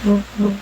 Mm-hmm.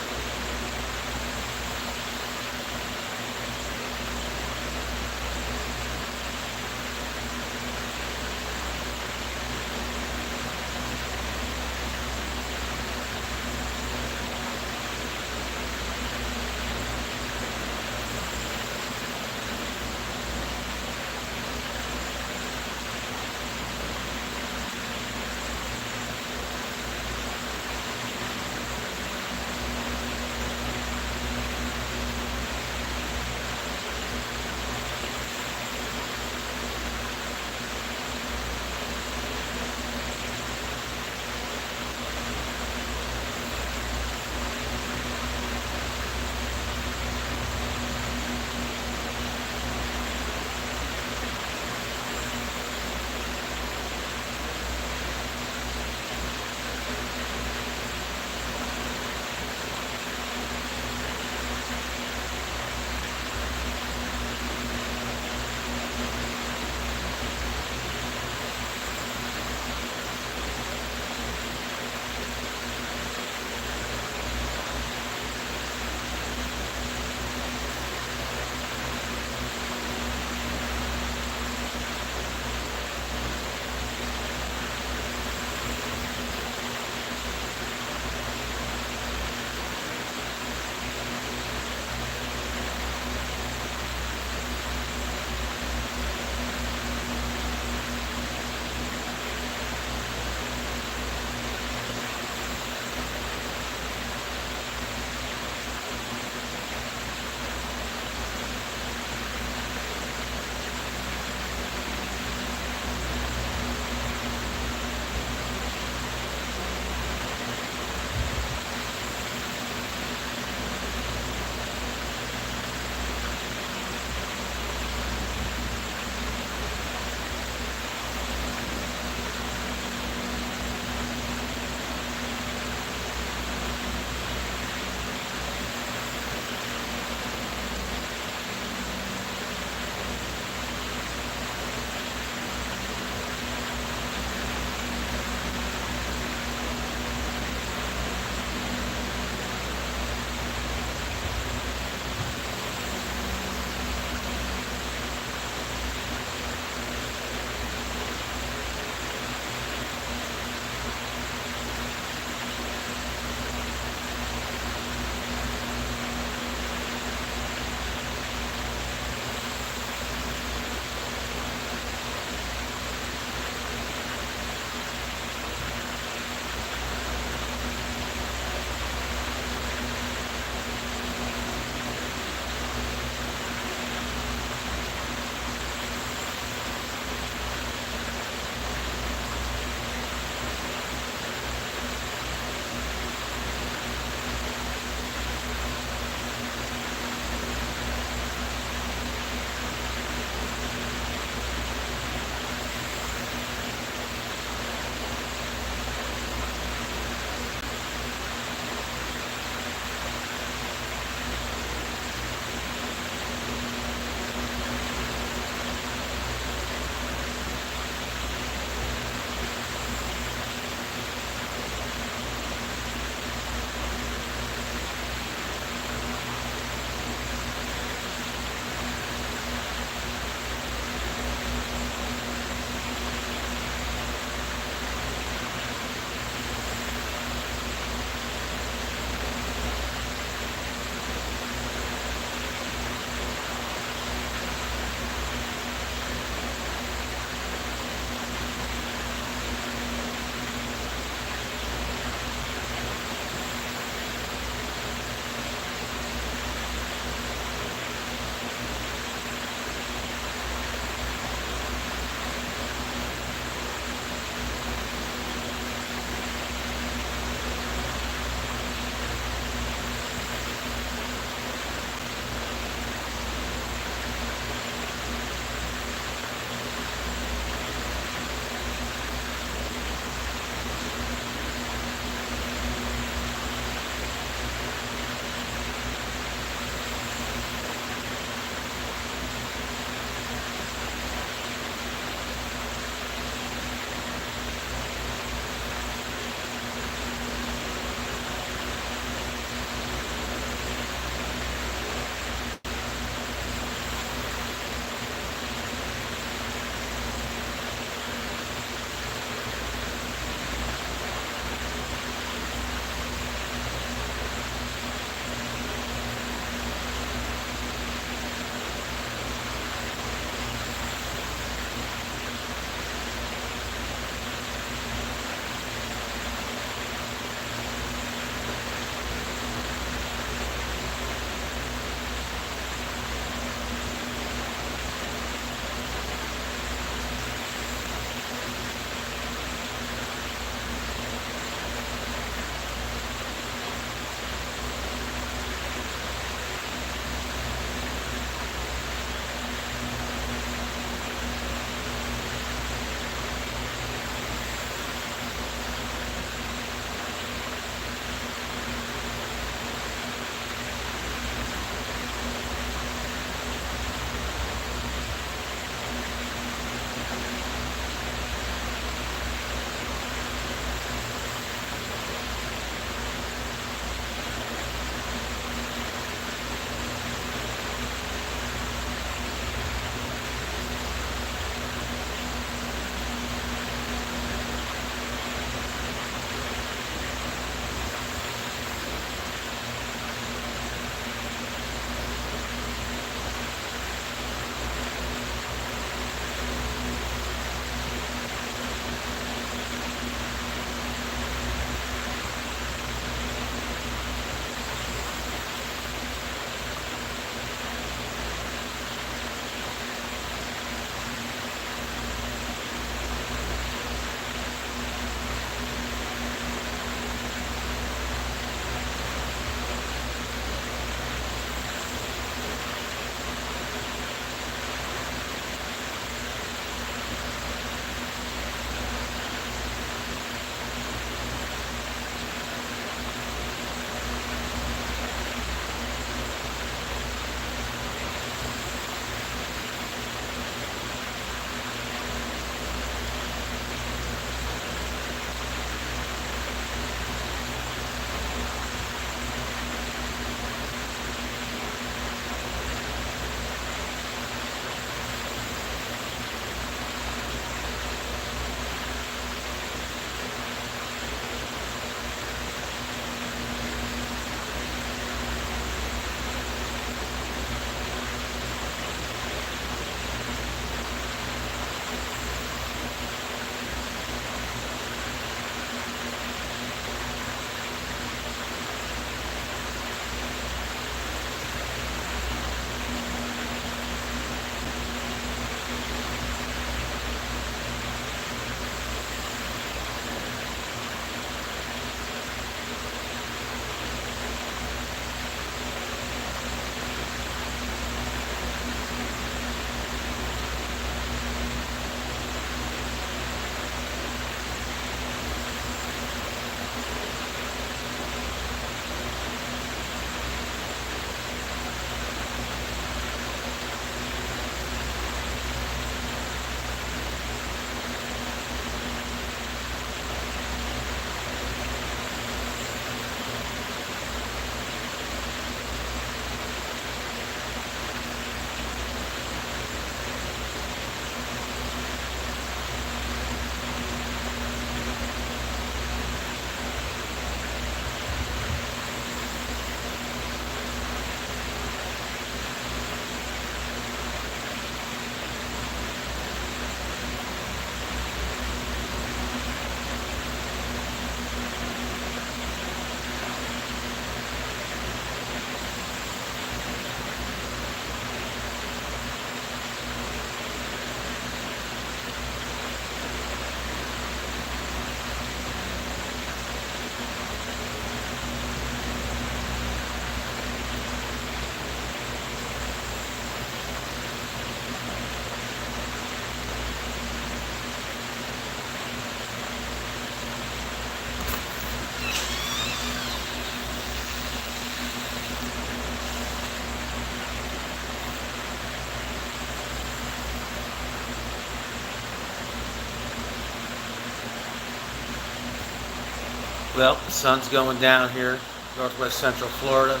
Well, the sun's going down here, northwest central Florida.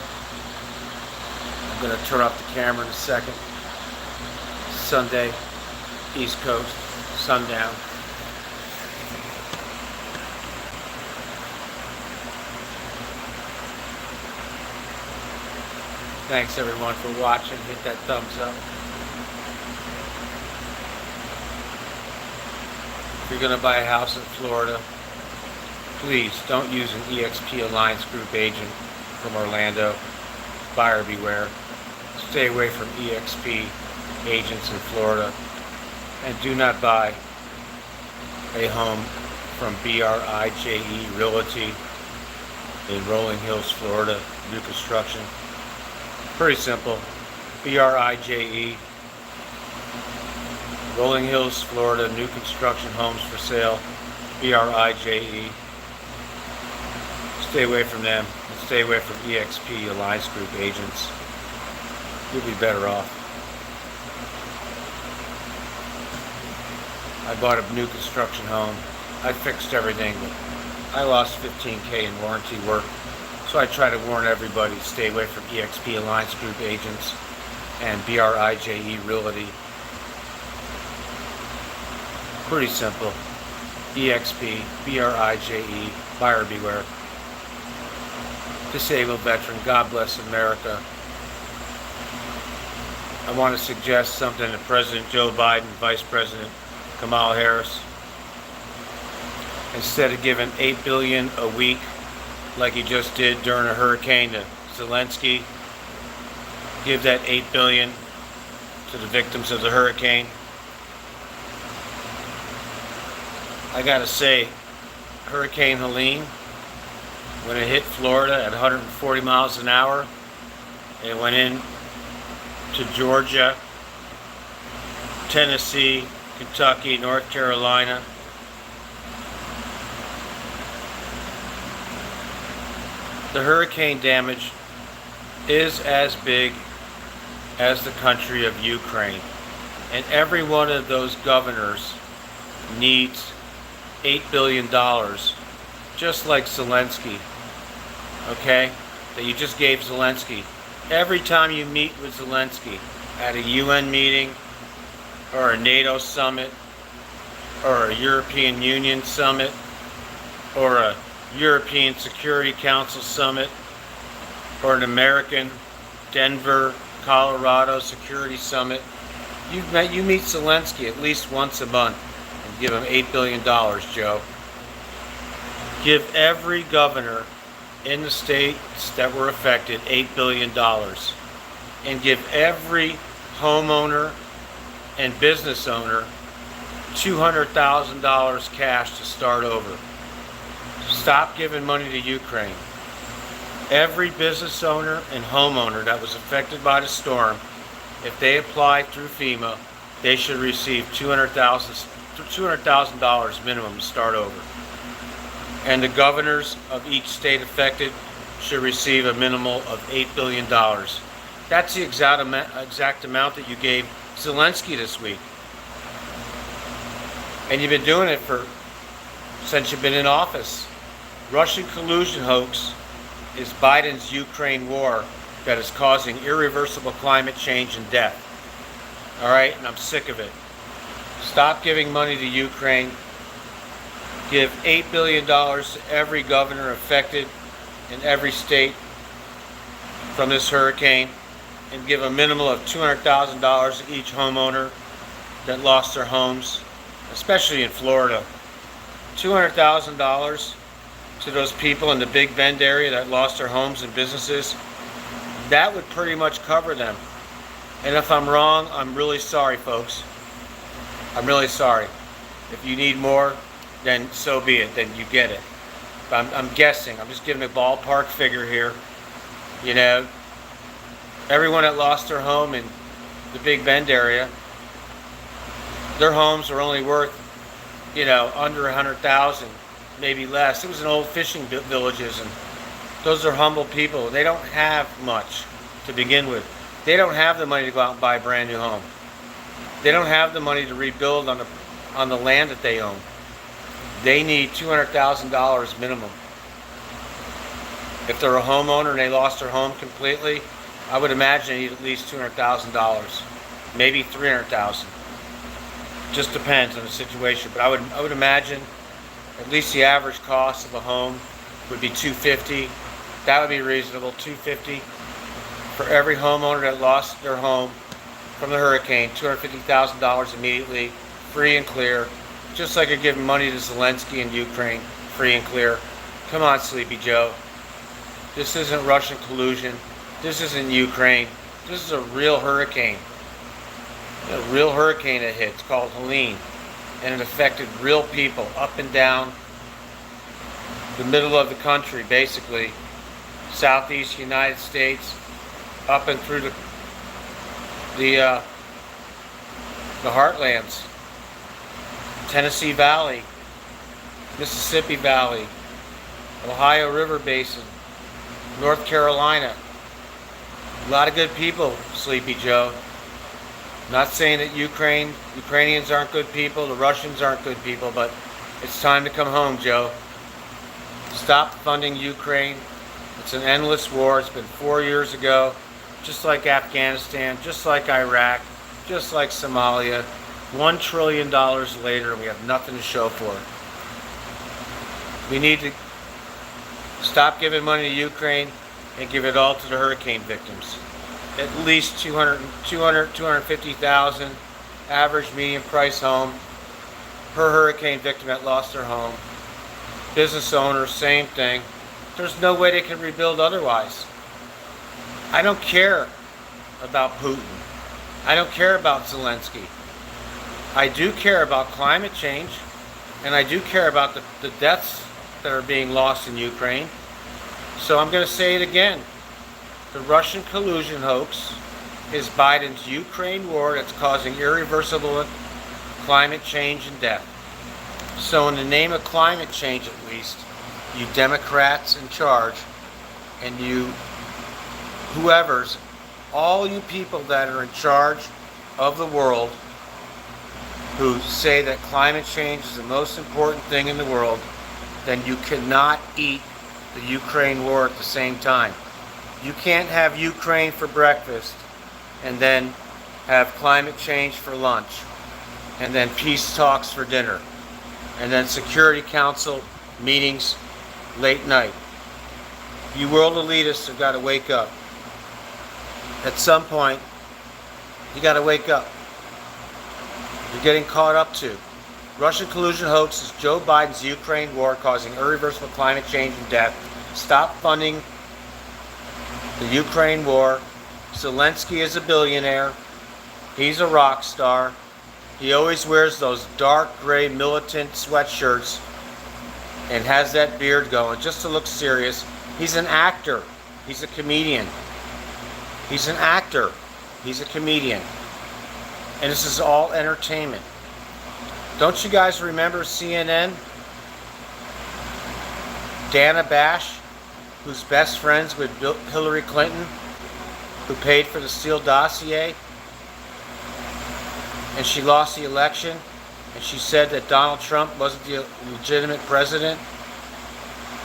I'm going to turn off the camera in a second. Sunday, East Coast, sundown. Thanks everyone for watching. Hit that thumbs up. If you're going to buy a house in Florida, please don't use an EXP Alliance Group agent from Orlando. Buyer beware. Stay away from EXP agents in Florida. And do not buy a home from BRIJE Realty in Rolling Hills, Florida. New construction. Pretty simple. BRIJE. Rolling Hills, Florida. New construction homes for sale. BRIJE. Stay away from them, and stay away from EXP Alliance Group agents. You'll be better off. I bought a new construction home. I fixed everything, but I lost $15,000 in warranty work. So I try to warn everybody to stay away from EXP Alliance Group agents and BRIJE Realty. Pretty simple. EXP, BRIJE, buyer beware. Disabled veteran, God bless America. I want to suggest something to President Joe Biden, Vice President Kamala Harris. Instead of giving $8 billion a week like he just did during a hurricane to Zelensky, give that $8 billion to the victims of the hurricane. I gotta say, Hurricane Helene, when it hit Florida at 140 miles an hour, it went in to Georgia, Tennessee, Kentucky, North Carolina. The hurricane damage is as big as the country of Ukraine. And every one of those governors needs $8 billion, just like Zelensky. Okay? That you just gave Zelensky. Every time you meet with Zelensky at a UN meeting or a NATO summit or a European Union summit or a European Security Council summit or an American Denver, Colorado Security Summit, you meet Zelensky at least once a month and give him $8 billion, Joe. Give every governor in the states that were affected $8 billion and give every homeowner and business owner $200,000 cash to start over. Stop giving money to Ukraine. Every business owner and homeowner that was affected by the storm, if they applied through FEMA, they should receive $200,000 minimum to start over. And the governors of each state affected should receive a minimal of $8 billion. That's the exact amount that you gave Zelensky this week. And you've been doing it since you've been in office. Russian collusion hoax is Biden's Ukraine war that is causing irreversible climate change and death. All right, and I'm sick of it. Stop giving money to Ukraine. Give $8 billion to every governor affected in every state from this hurricane, and give a minimum of $200,000 to each homeowner that lost their homes, especially in Florida. $200,000 to those people in the Big Bend area that lost their homes and businesses. That would pretty much cover them. And if I'm wrong, I'm really sorry, folks. I'm really sorry. If you need more, then so be it. Then you get it. But I'm guessing. I'm just giving a ballpark figure here. You know, everyone that lost their home in the Big Bend area, their homes are only worth, under $100,000, maybe less. It was in old fishing villages, and those are humble people. They don't have much to begin with. They don't have the money to go out and buy a brand new home. They don't have the money to rebuild on the land that they own. They need $200,000 minimum. If they're a homeowner and they lost their home completely, I would imagine they need at least $200,000, maybe $300,000. Just depends on the situation, but I would imagine at least the average cost of a home would be $250,000. That would be reasonable. $250,000 for every homeowner that lost their home from the hurricane. $250,000 immediately, free and clear. Just like you're giving money to Zelensky in Ukraine, free and clear. Come on, Sleepy Joe. This isn't Russian collusion. This isn't Ukraine. This is a real hurricane. A real hurricane that hit. It's called Helene. And it affected real people up and down the middle of the country, basically. Southeast United States, up and through the heartlands. Tennessee Valley, Mississippi Valley, Ohio River Basin, North Carolina. A lot of good people, Sleepy Joe. Not saying that Ukrainians aren't good people, the Russians aren't good people, but it's time to come home, Joe. Stop funding Ukraine. It's an endless war. It's been 4 years ago, just like Afghanistan, just like Iraq, just like Somalia. $1 trillion later, and we have nothing to show for it. We need to stop giving money to Ukraine and give it all to the hurricane victims. At least 250,000 average median price home per hurricane victim that lost their home. Business owners, same thing. There's no way they can rebuild otherwise. I don't care about Putin. I don't care about Zelensky. I do care about climate change, and I do care about the deaths that are being lost in Ukraine. So I'm going to say it again. The Russian collusion hoax is Biden's Ukraine war that's causing irreversible climate change and death. So in the name of climate change, at least, you Democrats in charge, and you whoever's, all you people that are in charge of the world, who say that climate change is the most important thing in the world, then you cannot eat the Ukraine war at the same time. You can't have Ukraine for breakfast and then have climate change for lunch, and then peace talks for dinner, and then Security Council meetings late night. You world elitists have got to wake up. At some point, you got to wake up. You're getting caught up to. Russian collusion hoax is Joe Biden's Ukraine war causing irreversible climate change and death. Stop funding the Ukraine war. Zelensky is a billionaire. He's a rock star. He always wears those dark gray militant sweatshirts and has that beard going just to look serious. He's an actor. He's a comedian. He's an actor. He's a comedian. And this is all entertainment. Don't you guys remember CNN? Dana Bash, who's best friends with Hillary Clinton, who paid for the Steele dossier, and she lost the election, and she said that Donald Trump wasn't the legitimate president.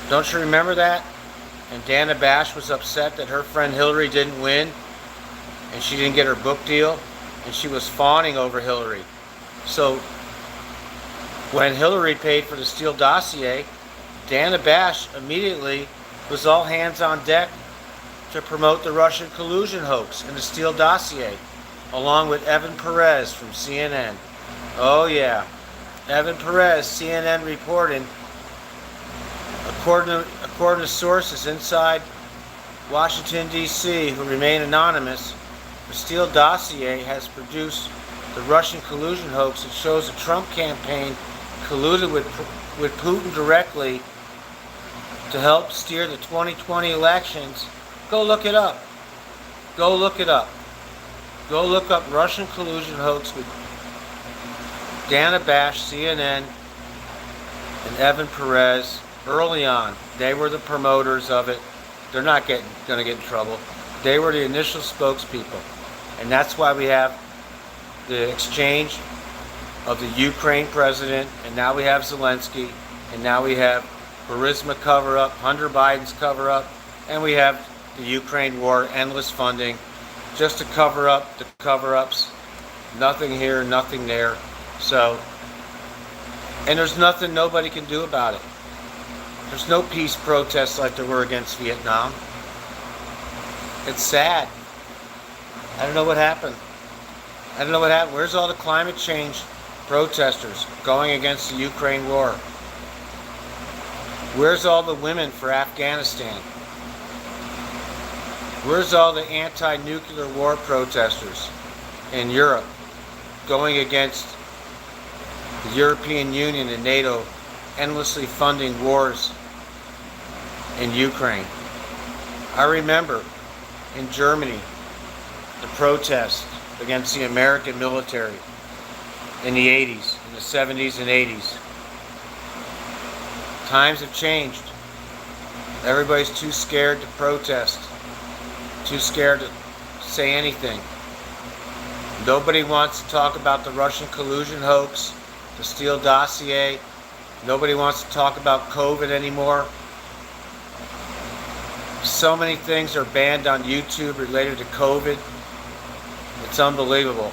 Don't you remember that? And Dana Bash was upset that her friend Hillary didn't win, and she didn't get her book deal, and she was fawning over Hillary. So when Hillary paid for the Steele dossier, Dana Bash immediately was all hands on deck to promote the Russian collusion hoax and the Steele dossier, along with Evan Perez from CNN. Oh yeah, Evan Perez, CNN reporting, according to sources inside Washington, D.C., who remain anonymous, the Steele dossier has produced the Russian collusion hoax that shows the Trump campaign colluded with Putin directly to help steer the 2020 elections. Go look it up. Go look it up. Go look up Russian collusion hoax with Dana Bash, CNN, and Evan Perez early on. They were the promoters of it. They're not going to get in trouble. They were the initial spokespeople. And that's why we have the exchange of the Ukraine president, and now we have Zelensky, and now we have Burisma cover-up, Hunter Biden's cover-up, And we have the Ukraine war, endless funding, just to cover up the cover-ups. Nothing here, nothing there. So, and there's nothing nobody can do about it. There's no peace protests like there were against Vietnam. It's sad. I don't know what happened. I don't know what happened. Where's all the climate change protesters going against the Ukraine war? Where's all the women for Afghanistan? Where's all the anti-nuclear war protesters in Europe going against the European Union and NATO endlessly funding wars in Ukraine? I remember in Germany the protest against the American military in the 80s, in the 70s and 80s. Times have changed. Everybody's too scared to protest, too scared to say anything. Nobody wants to talk about the Russian collusion hoax, the Steele dossier. Nobody wants to talk about COVID anymore. So many things are banned on YouTube related to COVID. It's unbelievable.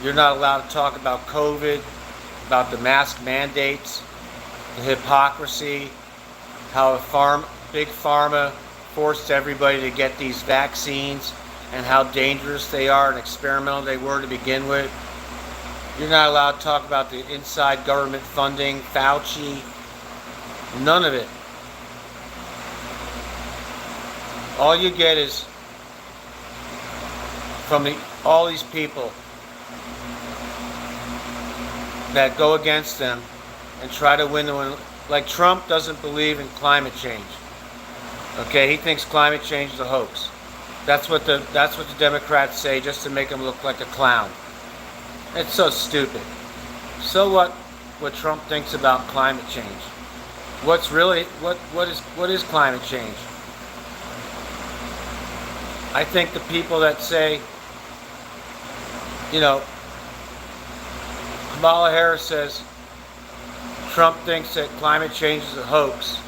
You're not allowed to talk about COVID, about the mask mandates, the hypocrisy, how big pharma forced everybody to get these vaccines, and how dangerous they are and experimental they were to begin with. You're not allowed to talk about the inside government funding, Fauci, none of it. All you get is from all these people that go against them and try to win the one. Like Trump doesn't believe in climate change. Okay, he thinks climate change is a hoax. That's what the Democrats say just to make him look like a clown. It's so stupid. So what Trump thinks about climate change? What is climate change? I think the people that say, Kamala Harris says Trump thinks that climate change is a hoax.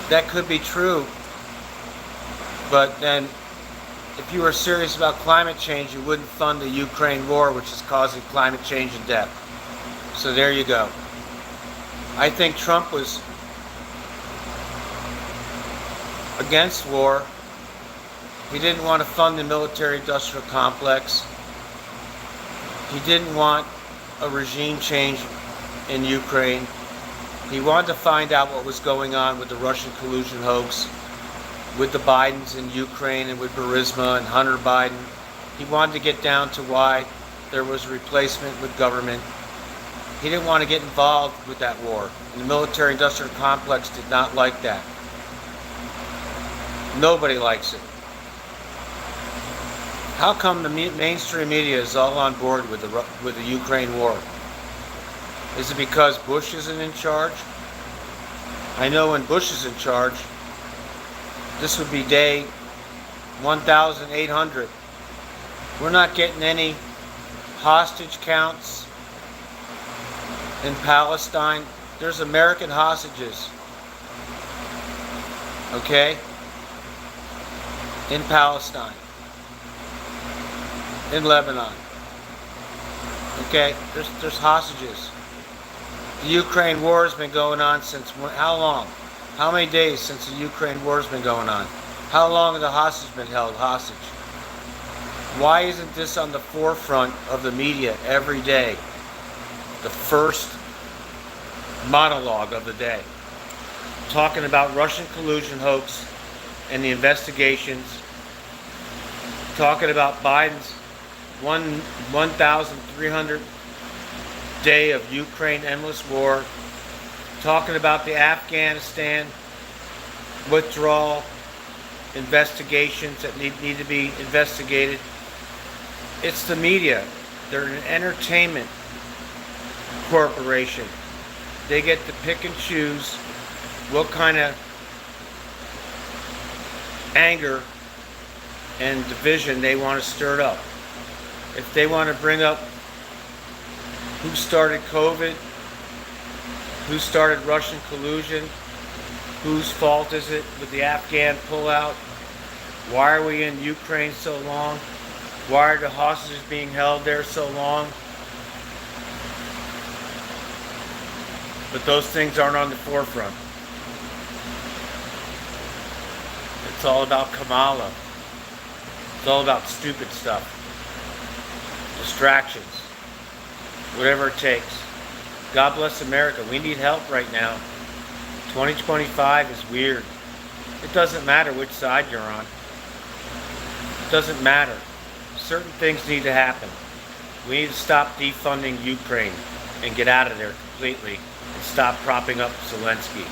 That could be true, but then if you were serious about climate change, you wouldn't fund the Ukraine war, which is causing climate change and death. So there you go. I think Trump was against war. He didn't want to fund the military-industrial complex. He didn't want a regime change in Ukraine. He wanted to find out what was going on with the Russian collusion hoax, with the Bidens in Ukraine and with Burisma and Hunter Biden. He wanted to get down to why there was a replacement with government. He didn't want to get involved with that war. And the military-industrial complex did not like that. Nobody likes it. How come the mainstream media is all on board with the Ukraine war? Is it because Bush isn't in charge? I know when Bush is in charge, this would be day 1,800. We're not getting any hostage counts in Palestine. There's American hostages, okay, in Palestine, in Lebanon, okay, there's hostages. The Ukraine war has been going on since how long? How many days since the Ukraine war has been going on? How long have the hostages been held hostage? Why isn't this on the forefront of the media every day? The first monologue of the day. Talking about Russian collusion hoax and the investigations. Talking about Biden's 1,300 day of Ukraine endless war, talking about the Afghanistan withdrawal investigations that need to be investigated. It's the media. They're an entertainment corporation. They get to pick and choose what kind of anger and division they want to stir up. If they want to bring up who started COVID, Who started Russian collusion? Whose fault is it with the Afghan pullout? Why are we in Ukraine so long? Why are the hostages being held there so long? But those things aren't on the forefront. It's all about Kamala. It's all about stupid stuff. Distractions. Whatever it takes. God bless America. We need help right now. 2025 is weird. It doesn't matter which side you're on. It doesn't matter. Certain things need to happen. We need to stop defunding Ukraine and get out of there completely and stop propping up Zelensky.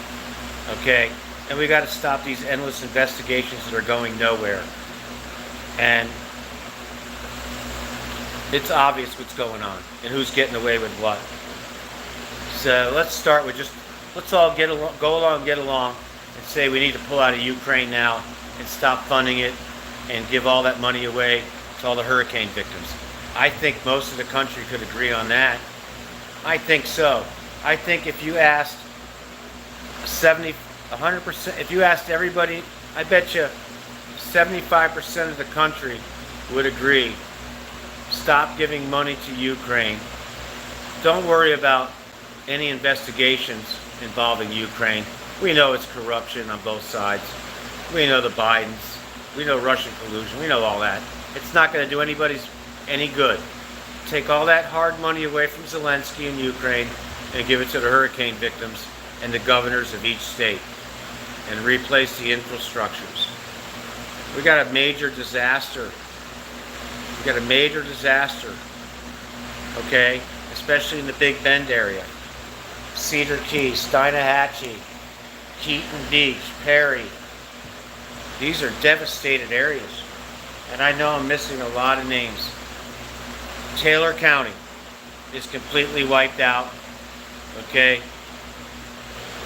Okay? And we got to stop these endless investigations that are going nowhere. And it's obvious what's going on and who's getting away with what. So let's start with let's all go along and get along and say we need to pull out of Ukraine now and stop funding it and give all that money away to all the hurricane victims. I think most of the country could agree on that. I think so. I think if you asked 100%, if you asked everybody, I bet you 75% of the country would agree. Stop giving money to Ukraine. Don't worry about any investigations involving Ukraine. We know it's corruption on both sides. We know the Bidens. We know Russian collusion. We know all that. It's not going to do anybody any good. Take all that hard money away from Zelensky in Ukraine and give it to the hurricane victims and the governors of each state and replace the infrastructures. We got a major disaster. We got a major disaster. Okay? Especially in the Big Bend area. Cedar Key, Steinahachie, Keaton Beach, Perry. These are devastated areas. And I know I'm missing a lot of names. Taylor County is completely wiped out. Okay?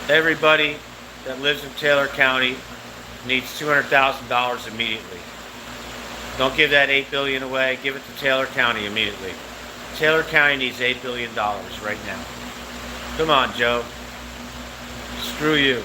Everybody that lives in Taylor County needs $200,000 immediately. Don't give that $8 billion away. Give it to Taylor County immediately. Taylor County needs $8 billion right now. Come on, Joe. Screw you.